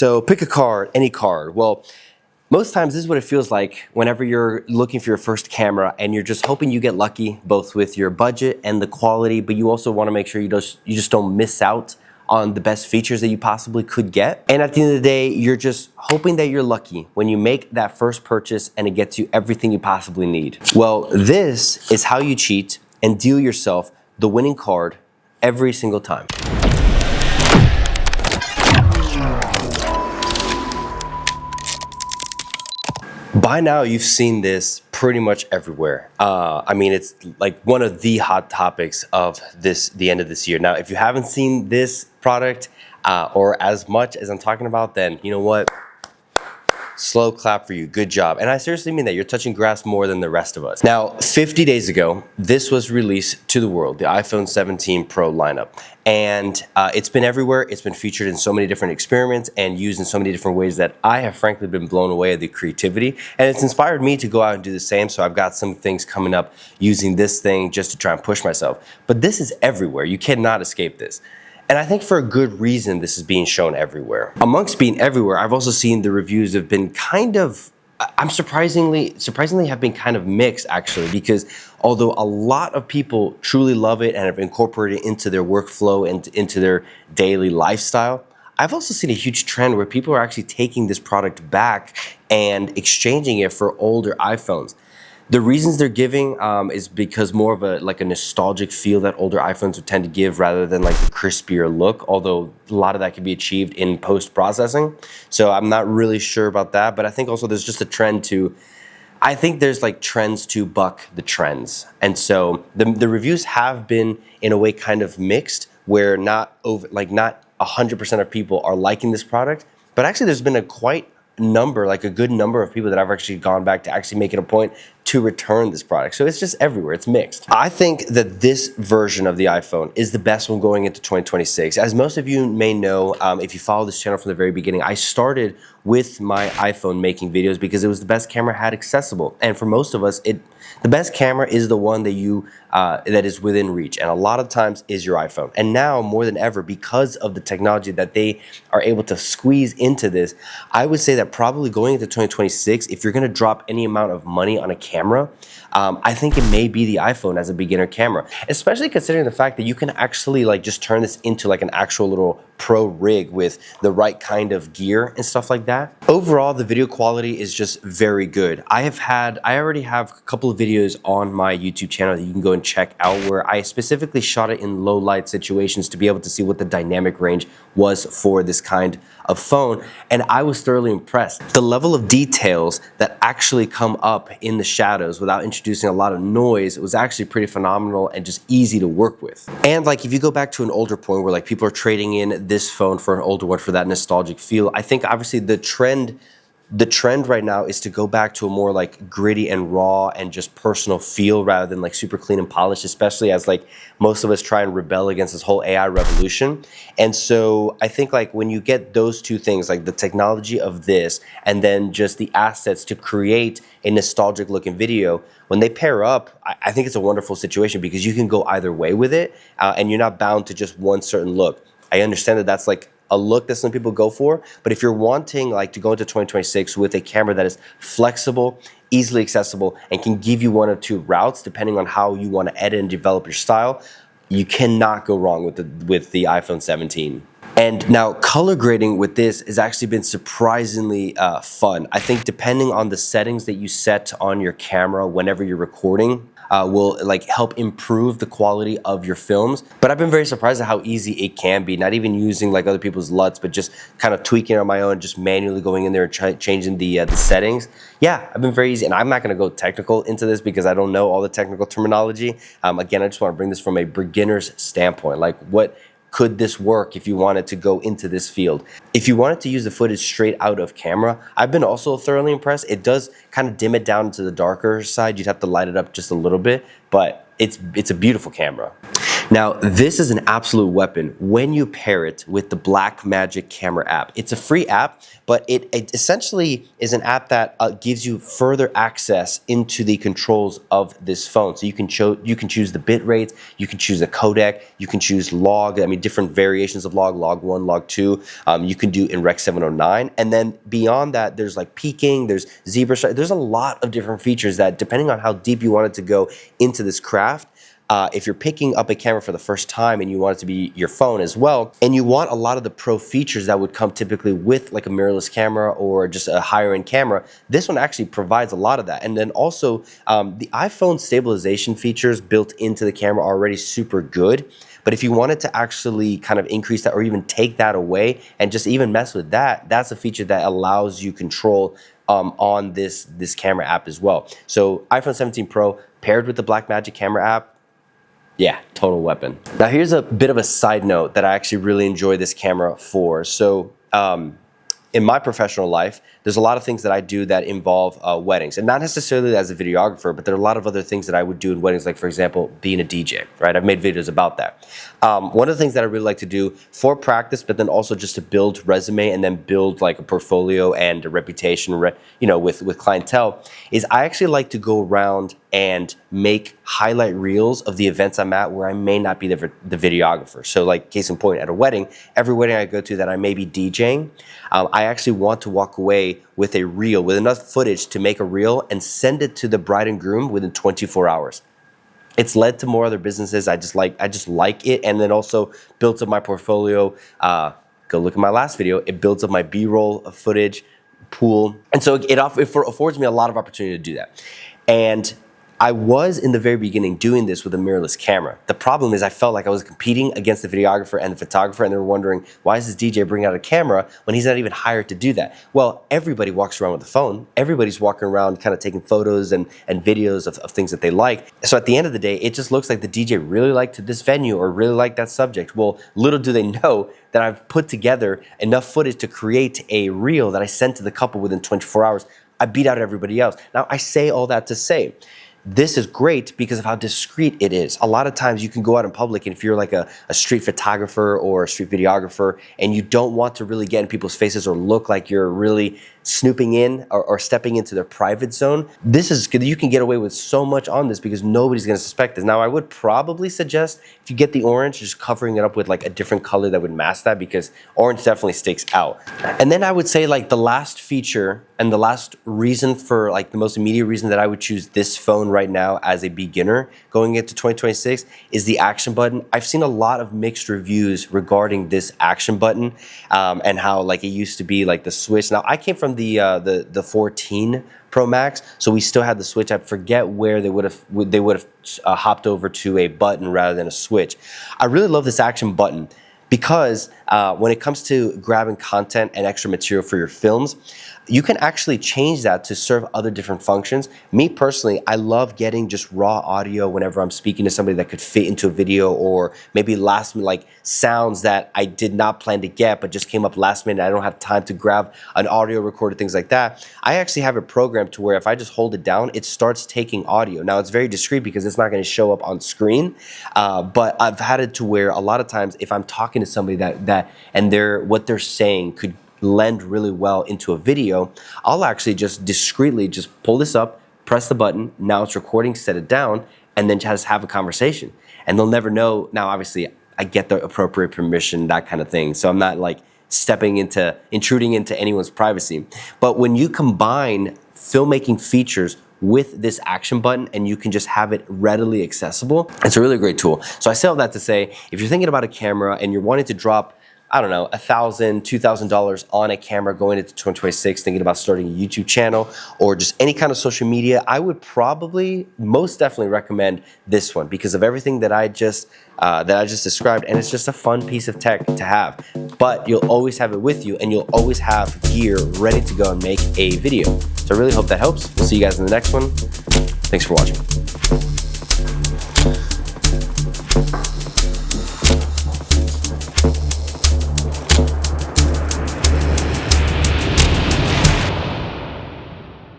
So pick a card, any card. Well, most times this is what it feels like whenever you're looking for your first camera and you're just hoping you get lucky both with your budget and the quality, but you also want to make sure you just don't miss out on the best features that you possibly could get. And at the end of the day, you're just hoping that you're lucky when you make that first purchase and it gets you everything you possibly need. Well, this is how you cheat and deal yourself the winning card every single time. By now, you've seen this pretty much everywhere. I mean, it's like one of the hot topics of the end of this year. Now, if you haven't seen this product or as much as I'm talking about, then you know what? Slow clap for you. Good job. And I seriously mean that. You're touching grass more than the rest of us. Now, 50 days ago, this was released to the world, the iPhone 17 Pro lineup. And it's been everywhere. It's been featured in so many different experiments and used in so many different ways that I have frankly been blown away at the creativity. And it's inspired me to go out and do the same. So I've got some things coming up using this thing just to try and push myself. But this is everywhere. You cannot escape this. And I think for a good reason, this is being shown everywhere. Amongst being everywhere, I've also seen the reviews have been kind of, I'm surprisingly have been kind of mixed actually, because although a lot of people truly love it and have incorporated it into their workflow and into their daily lifestyle, I've also seen a huge trend where people are actually taking this product back and exchanging it for older iPhones. The reasons they're giving is because more of a nostalgic feel that older iPhones would tend to give rather than like a crispier look, although a lot of that can be achieved in post-processing. So I'm not really sure about that, but I think also there's just a trend to, I think there's like trends to buck the trends. And so the reviews have been in a way kind of mixed where not 100% of people are liking this product, but actually there's been a good number of people that I've actually gone back to actually make it a point to return this product. So it's just everywhere, it's mixed. I think that this version of the iPhone is the best one going into 2026. As most of you may know, if you follow this channel from the very beginning, I started with my iPhone making videos because it was the best camera I had accessible. And for most of us, the best camera is the one that is within reach, and a lot of times is your iPhone. And now more than ever, because of the technology that they are able to squeeze into this, I would say that probably going into 2026, if you're gonna drop any amount of money on a camera, I think it may be the iPhone as a beginner camera, especially considering the fact that you can actually just turn this into like an actual little pro rig with the right kind of gear and stuff like that. Overall, the video quality is just very good. I already have a couple of videos on my YouTube channel that you can go and check out where I specifically shot it in low light situations to be able to see what the dynamic range was for this kind of phone, and I was thoroughly impressed. The level of details that actually come up in the shadows without introducing a lot of noise was actually pretty phenomenal and just easy to work with. And if you go back to an older point where people are trading in this phone for an older one for that nostalgic feel, I think obviously the trend right now is to go back to a more gritty and raw and just personal feel rather than super clean and polished, especially as most of us try and rebel against this whole AI revolution. And so I think when you get those two things, the technology of this and then just the assets to create a nostalgic looking video, when they pair up, I think it's a wonderful situation because you can go either way with it and you're not bound to just one certain look. I understand that that's a look that some people go for, but if you're wanting to go into 2026 with a camera that is flexible, easily accessible, and can give you one or two routes depending on how you want to edit and develop your style, you cannot go wrong with the iPhone 17. And now color grading with this has actually been surprisingly fun. I think depending on the settings that you set on your camera whenever you're recording, will help improve the quality of your films. But I've been very surprised at how easy it can be, not even using other people's LUTs, but just kind of tweaking it on my own, just manually going in there and changing the settings. Yeah, I've been very easy, and I'm not gonna go technical into this because I don't know all the technical terminology. Again, I just wanna bring this from a beginner's standpoint. What could this work if you wanted to go into this field? If you wanted to use the footage straight out of camera, I've been also thoroughly impressed. It does kind of dim it down to the darker side. You'd have to light it up just a little bit, but it's a beautiful camera. Now, this is an absolute weapon when you pair it with the Blackmagic Camera App. It's a free app, but it essentially is an app that gives you further access into the controls of this phone. So you can choose the bit rates, you can choose a codec, you can choose log, different variations of log 1, log 2. You can do in Rec 709. And then beyond that, there's like peaking, there's zebra stripe. There's a lot of different features that, depending on how deep you want it to go into this craft, if you're picking up a camera for the first time and you want it to be your phone as well, and you want a lot of the pro features that would come typically with like a mirrorless camera or just a higher end camera, this one actually provides a lot of that. And then also the iPhone stabilization features built into the camera are already super good. But if you wanted to actually kind of increase that or even take that away and just even mess with that, that's a feature that allows you control on this camera app as well. So iPhone 17 Pro paired with the Blackmagic Camera App, yeah, total weapon. Now here's a bit of a side note that I actually really enjoy this camera for. So in my professional life, there's a lot of things that I do that involve weddings, and not necessarily as a videographer, but there are a lot of other things that I would do in weddings, like for example, being a DJ, right? I've made videos about that. One of the things that I really like to do for practice, but then also just to build resume and then build like a portfolio and a reputation, with clientele, is I actually like to go around and make highlight reels of the events I'm at where I may not be the videographer. So like case in point, at a wedding, every wedding I go to that I may be DJing, I actually want to walk away with a reel, with enough footage to make a reel and send it to the bride and groom within 24 hours. It's led to more other businesses. I just like it, and then also builds up my portfolio. Go look at my last video. It builds up my B-roll footage pool, and so it affords me a lot of opportunity to do that. And I was in the very beginning doing this with a mirrorless camera. The problem is I felt like I was competing against the videographer and the photographer, and they were wondering, why is this DJ bringing out a camera when he's not even hired to do that? Well, everybody walks around with a phone. Everybody's walking around kind of taking photos and videos of things that they like. So at the end of the day, it just looks like the DJ really liked this venue or really liked that subject. Well, little do they know that I've put together enough footage to create a reel that I sent to the couple within 24 hours. I beat out everybody else. Now, I say all that to say, this is great because of how discreet it is. A lot of times you can go out in public, and if you're like a street photographer or a street videographer and you don't want to really get in people's faces or look like you're really snooping in or stepping into their private zone, this is good. You can get away with so much on this because nobody's going to suspect this. Now, I would probably suggest if you get the orange, just covering it up with like a different color that would mask that, because orange definitely sticks out. And then I would say like the last feature and the last reason for like the most immediate reason that I would choose this phone right now as a beginner going into 2026 is the action button. I've seen a lot of mixed reviews regarding this action button and how like it used to be like the switch. Now, I came from the 14 Pro Max, so we still had the switch. I forget where they would have hopped over to a button rather than a switch. I really love this action button because when it comes to grabbing content and extra material for your films, you can actually change that to serve other different functions. Me personally, I love getting just raw audio whenever I'm speaking to somebody that could fit into a video, or maybe last minute, like sounds that I did not plan to get but just came up last minute. I don't have time to grab an audio recorder, things like that. I actually have it programmed to where if I just hold it down, it starts taking audio. Now, it's very discreet because it's not going to show up on screen, but I've had it to where a lot of times if I'm talking to somebody that and what they're saying could lend really well into a video, I'll actually just discreetly just pull this up, press the button, now it's recording, set it down, and then just have a conversation. And they'll never know. Now, obviously, I get the appropriate permission, that kind of thing. So I'm not like intruding into anyone's privacy. But when you combine filmmaking features with this action button and you can just have it readily accessible, it's a really great tool. So I say all that to say, if you're thinking about a camera and you're wanting to drop, I don't know, $1,000, $2,000 on a camera going into 2026, thinking about starting a YouTube channel or just any kind of social media, I would probably most definitely recommend this one because of everything that I just described, and it's just a fun piece of tech to have. But you'll always have it with you, and you'll always have gear ready to go and make a video. So I really hope that helps. We'll see you guys in the next one. Thanks for watching.